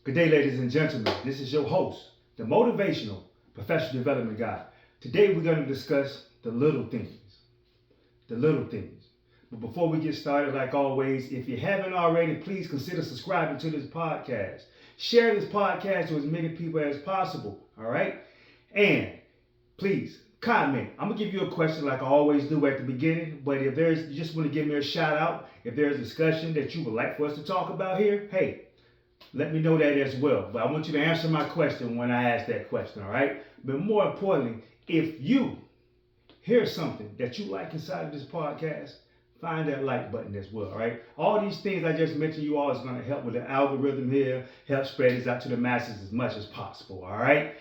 Good day, ladies and gentlemen. This is your host, the motivational professional development guy. Today, we're going to discuss the little things. The little things. But before we get started, like always, if you haven't already, please consider subscribing to this podcast. Share this podcast to as many people as possible. All right? And please comment. I'm gonna give you a question like I always do at the beginning. But if you just want to give me a shout out, if there's a discussion that you would like for us to talk about here, hey, let me know that as well. But I want you to answer my question when I ask that question, all right? But more importantly, if you hear something that you like inside of this podcast, find that like button as well, all right? All these things I just mentioned you all is going to help with the algorithm here, help spread this out to the masses as much as possible, all right?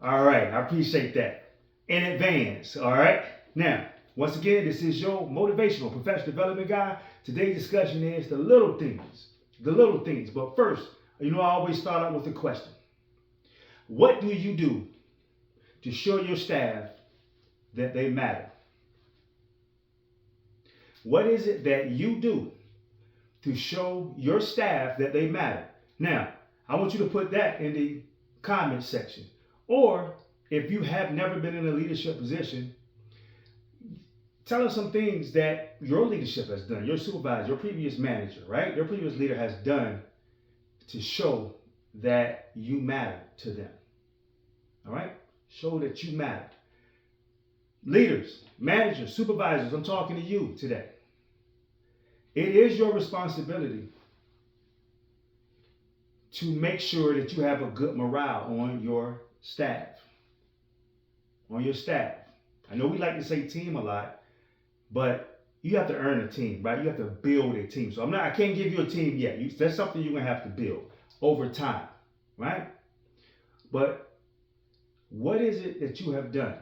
All right, I appreciate that in advance, all right? Now, once again, this is your motivational professional development guy. Today's discussion is the little things. The little things. But first, I always start out with a question. What do you do to show your staff that they matter? What is it that you do to show your staff that they matter? Now, I want you to put that in the comment section. Or if you have never been in a leadership position, tell us some things that your leadership has done, your supervisor, your previous manager, right? Your previous leader has done to show that you matter to them. All right? Show that you matter. Leaders, managers, supervisors, I'm talking to you today. It is your responsibility to make sure that you have a good morale on your staff. On your staff. I know we like to say team a lot, but you have to earn a team, right? You have to build a team. So I can't give you a team yet. That's something you're gonna have to build over time, right? But what is it that you have done?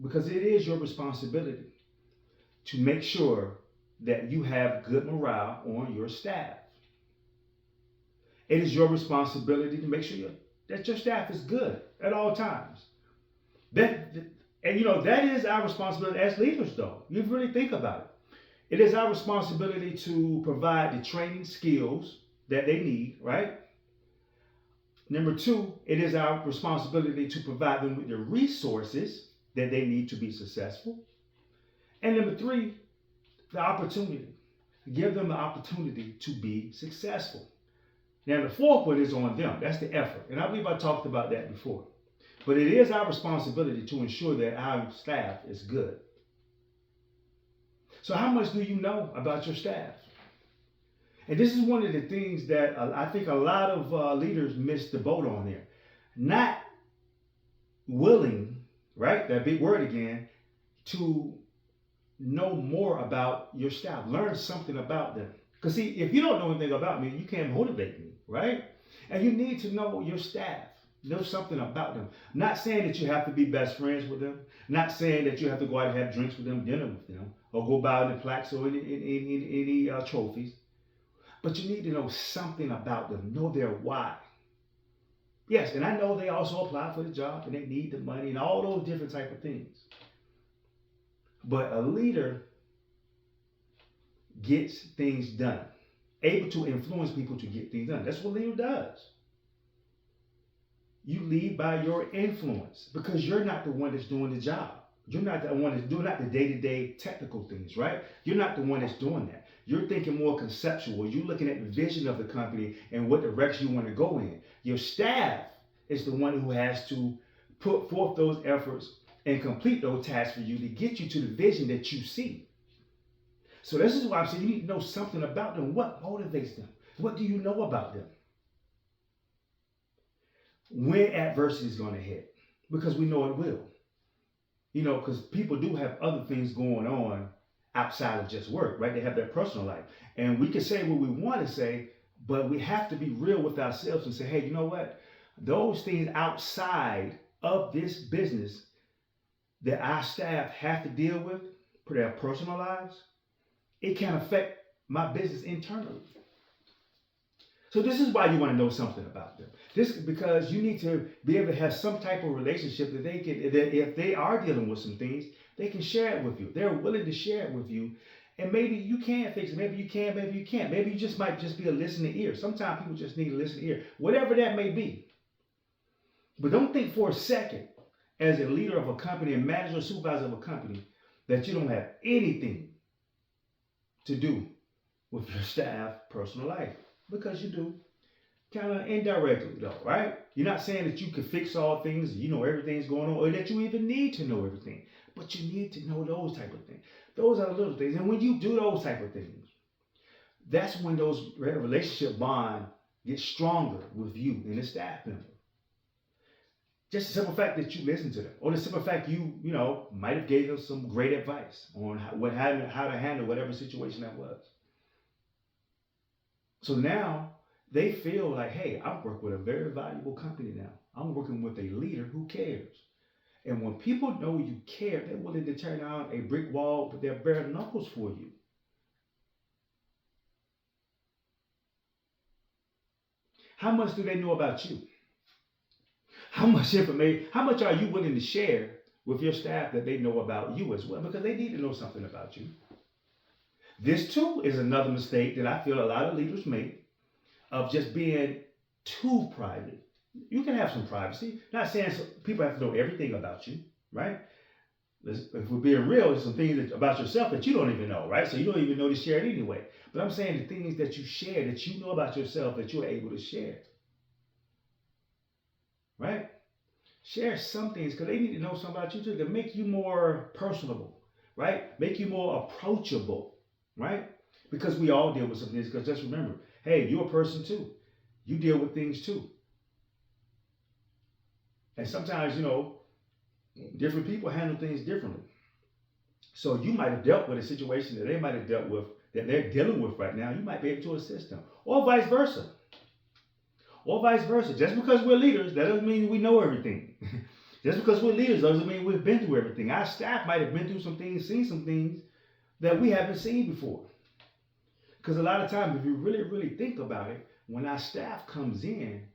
Because it is your responsibility to make sure that you have good morale on your staff. It is your responsibility to make sure that your staff is good at all times. That is our responsibility as leaders, though. You really think about it. It is our responsibility to provide the training skills that they need, right? Number two, it is our responsibility to provide them with the resources that they need to be successful. And number three, the opportunity. Give them the opportunity to be successful. Now, the fourth one is on them. That's the effort. And I believe I talked about that before. But it is our responsibility to ensure that our staff is good. So how much do you know about your staff? And this is one of the things that I think a lot of leaders miss the boat on there. Not willing, right, that big word again, to know more about your staff. Learn something about them. Because see, if you don't know anything about me, you can't motivate me, right? And you need to know your staff. Know something about them. Not saying that you have to be best friends with them. Not saying that you have to go out and have drinks with them, dinner with them, or go buy any plaques or any trophies. But you need to know something about them. Know their why. Yes, and I know they also apply for the job and they need the money and all those different type of things. But a leader gets things done. Able to influence people to get things done. That's what a leader does. You lead by your influence because you're not the one that's doing the job. You're not the one that's doing not the day-to-day technical things, right? You're not the one that's doing that. You're thinking more conceptual. You're looking at the vision of the company and what direction you want to go in. Your staff is the one who has to put forth those efforts and complete those tasks for you to get you to the vision that you see. So this is why I'm saying you need to know something about them. What motivates them? What do you know about them? When adversity is going to hit, because we know it will. Because people do have other things going on outside of just work, right? They have their personal life. And we can say what we want to say, but we have to be real with ourselves and say, hey, you know what? Those things outside of this business that our staff have to deal with for their personal lives, it can affect my business internally. So this is why you want to know something about them. This is because you need to be able to have some type of relationship that that if they are dealing with some things, they can share it with you. They're willing to share it with you. And maybe you can fix it. Maybe you can, maybe you can't. Maybe you just might just be a listening ear. Sometimes people just need a listening ear. Whatever that may be. But don't think for a second, as a leader of a company, a manager or supervisor of a company, that you don't have anything to do with your staff personal life. Because you do. Kind of indirectly though, right? You're not saying that you can fix all things, you know everything's going on, or that you even need to know everything. But you need to know those type of things. Those are the little things. And when you do those type of things, that's when those relationship bond gets stronger with you and the staff member. Just the simple fact that you listen to them, or the simple fact you know, might have gave them some great advice on how to handle whatever situation that was. So now they feel like, hey, I'm working with a very valuable company now. I'm working with a leader who cares. And when people know you care, they're willing to tear down a brick wall with their bare knuckles for you. How much do they know about you? How much information, how much are you willing to share with your staff that they know about you as well? Because they need to know something about you. This too is another mistake that I feel a lot of leaders make, of just being too private. You can have some privacy. Not saying people have to know everything about you, right? If we're being real, there's some things about yourself that you don't even know, right? So you don't even know to share it anyway. But I'm saying the things that you share, that you know about yourself, that you're able to share, right? Share some things because they need to know something about you too, to make you more personable, right? Make you more approachable, right? Because we all deal with some things. Because just remember, hey, you're a person too. You deal with things too. And sometimes, you know, different people handle things differently. So you might have dealt with a situation that they might have dealt with, that they're dealing with right now. You might be able to assist them, or vice versa. Or vice versa. Just because we're leaders, that doesn't mean we know everything. Just because we're leaders doesn't mean we've been through everything. Our staff might have been through some things, seen some things that we haven't seen before. Because a lot of times, if you really, really think about it, when our staff comes in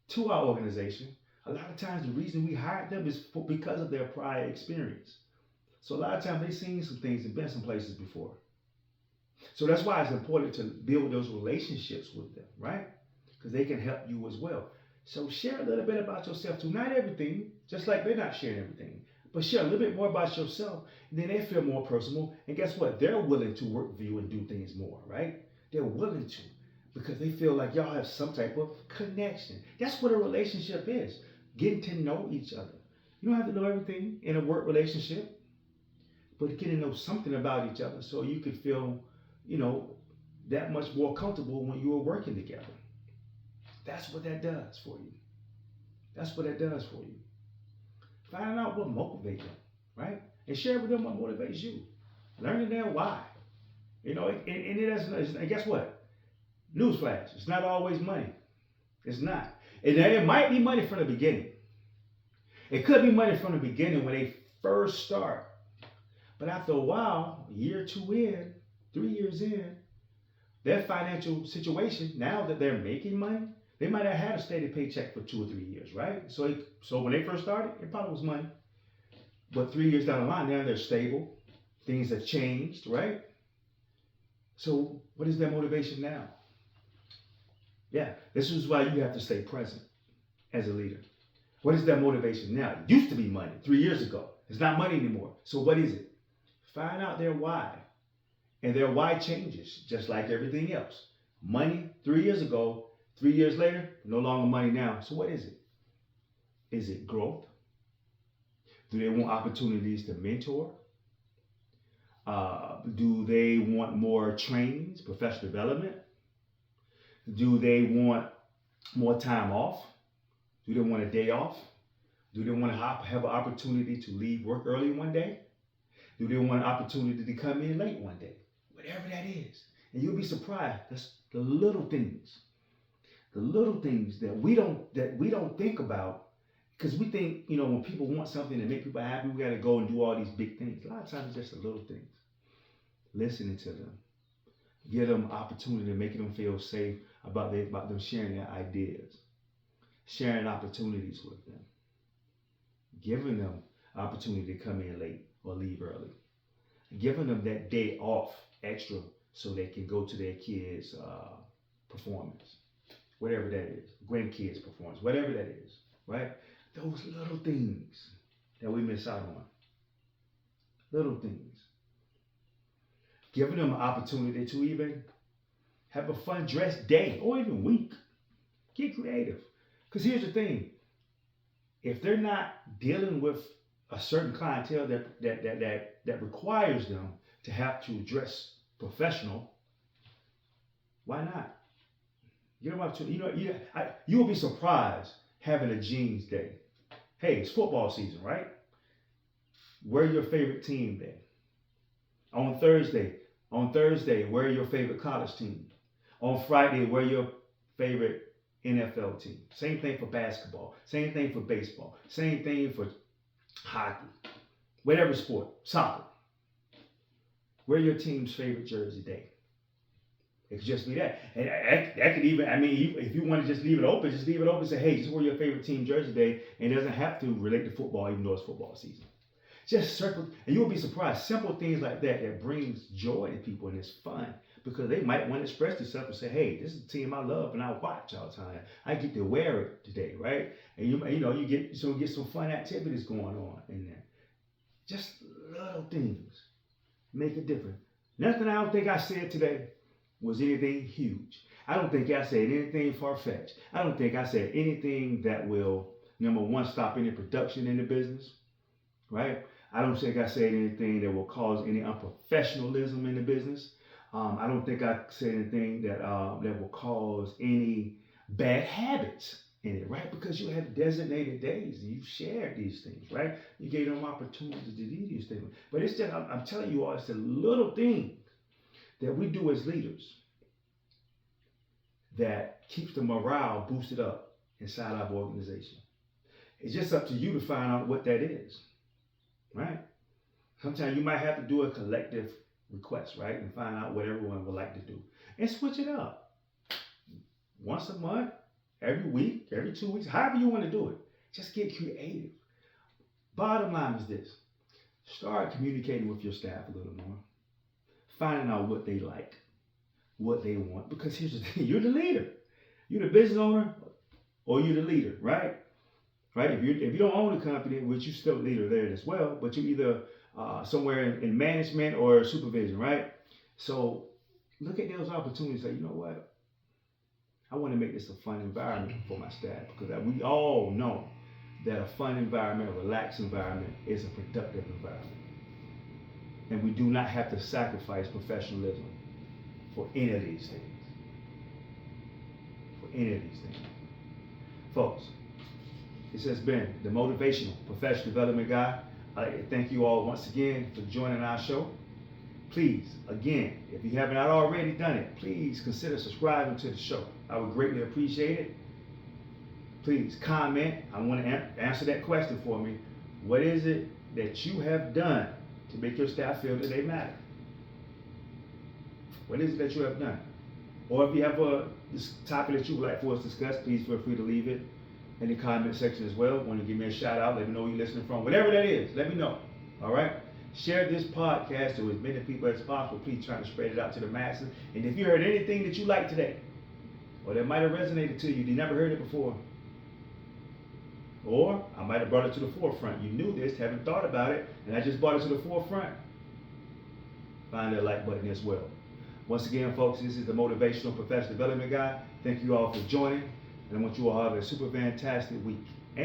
to our organization, a lot of times the reason we hired them is because of their prior experience. So a lot of times they've seen some things and been some places before. So that's why it's important to build those relationships with them, right? Because they can help you as well. So share a little bit about yourself too. Not everything, just like they're not sharing everything. But share a little bit more about yourself. And then they feel more personal. And guess what? They're willing to work with you and do things more, right? They're willing to. Because they feel like y'all have some type of connection. That's what a relationship is. Getting to know each other. You don't have to know everything in a work relationship. But getting to know something about each other so you could feel, you know, that much more comfortable when you are working together. That's what that does for you. That's what that does for you. Find out what motivates them, right? And share with them what motivates you. Learning their why. You know, and it doesn't, and guess what? Newsflash, it's not always money. It's not. And it might be money from the beginning. It could be money from the beginning when they first start. But after a while, a year or two in, 3 years in, their financial situation, now that they're making money, they might have had a steady paycheck for 2 or 3 years, right? So when they first started, it probably was money. But 3 years down the line, now they're stable. Things have changed, right? So what is their motivation now? Yeah, this is why you have to stay present as a leader. What is their motivation now? It used to be money 3 years ago. It's not money anymore. So what is it? Find out their why. And their why changes, just like everything else. Money 3 years ago, 3 years later, no longer money now. So what is it? Is it growth? Do they want opportunities to mentor? Do they want more trainings, professional development? Do they want more time off? Do they want a day off? Do they want to have an opportunity to leave work early one day? Do they want an opportunity to come in late one day? Whatever that is. And you'll be surprised. That's the little things. The little things that we don't think about, because we think, you know, when people want something to make people happy, we got to go and do all these big things. A lot of times it's just the little things. Listening to them. Give them opportunity, making them feel safe about them sharing their ideas. Sharing opportunities with them. Giving them opportunity to come in late or leave early. Giving them that day off extra so they can go to their kids' performance, whatever that is, grandkids' performance, whatever that is, right? Those little things that we miss out on, little things. Giving them an opportunity to even have a fun dress day or even week. Get creative. Because here's the thing, if they're not dealing with a certain clientele that requires them to have to dress professional, why not? Get them up to, you will be surprised having a jeans day. Hey, it's football season, right? Wear your favorite team day. On Thursday, wear your favorite college team. On Friday, wear your favorite NFL team. Same thing for basketball. Same thing for baseball. Same thing for hockey. Whatever sport. Soccer. Wear your team's favorite jersey day. It could just be that. And that could even, if you want to just leave it open, just leave it open and say, hey, just wear your favorite team jersey day. And it doesn't have to relate to football, even though it's football season. Just circle, and you'll be surprised. Simple things like that brings joy to people and it's fun because they might want to express themselves and say, "Hey, this is a team I love and I watch all the time. I get to wear it today, right?" And you get some fun activities going on in there. Just little things make a difference. Nothing I don't think I said today was anything huge. I don't think I said anything far-fetched. I don't think I said anything that will, number one, stop any production in the business, right? I don't think I said anything that will cause any unprofessionalism in the business. I don't think I said anything that will cause any bad habits in it, right? Because you have designated days and you shared these things, right? You gave them opportunities to do these things. But it's just, I'm telling you all, it's the little things that we do as leaders that keeps the morale boosted up inside our organization. It's just up to you to find out what that is. Right? Sometimes you might have to do a collective request, right? And find out what everyone would like to do. And switch it up. Once a month, every week, every 2 weeks, however you want to do it. Just get creative. Bottom line is this. Start communicating with your staff a little more. Finding out what they like, what they want. Because here's the thing, you're the leader. You're the business owner or you're the leader, right? Right? If you don't own a company, which you're still a leader there as well, but you're either somewhere in management or supervision, right? So look at those opportunities. Say, you know what? I want to make this a fun environment for my staff because we all know that a fun environment, a relaxed environment is a productive environment. And we do not have to sacrifice professionalism for any of these things. For any of these things. Folks, this has been the Motivational Professional Development Guy. I'd like to thank you all once again for joining our show. Please, again, if you have not already done it, please consider subscribing to the show. I would greatly appreciate it. Please comment. I want to answer that question for me. What is it that you have done to make your staff feel that they matter? What is it that you have done? Or if you have this topic that you would like for us to discuss, please feel free to leave it in the comment section as well. Want to give me a shout out, let me know where you're listening from. Whatever that is, let me know. All right? Share this podcast to as many people as possible. Please try to spread it out to the masses. And if you heard anything that you liked today, or that might have resonated to you, you never heard it before, or I might have brought it to the forefront. You knew this, haven't thought about it, and I just brought it to the forefront. Find that like button as well. Once again, folks, this is the Motivational Professional Development Guy. Thank you all for joining, and I want you all to have a super fantastic week.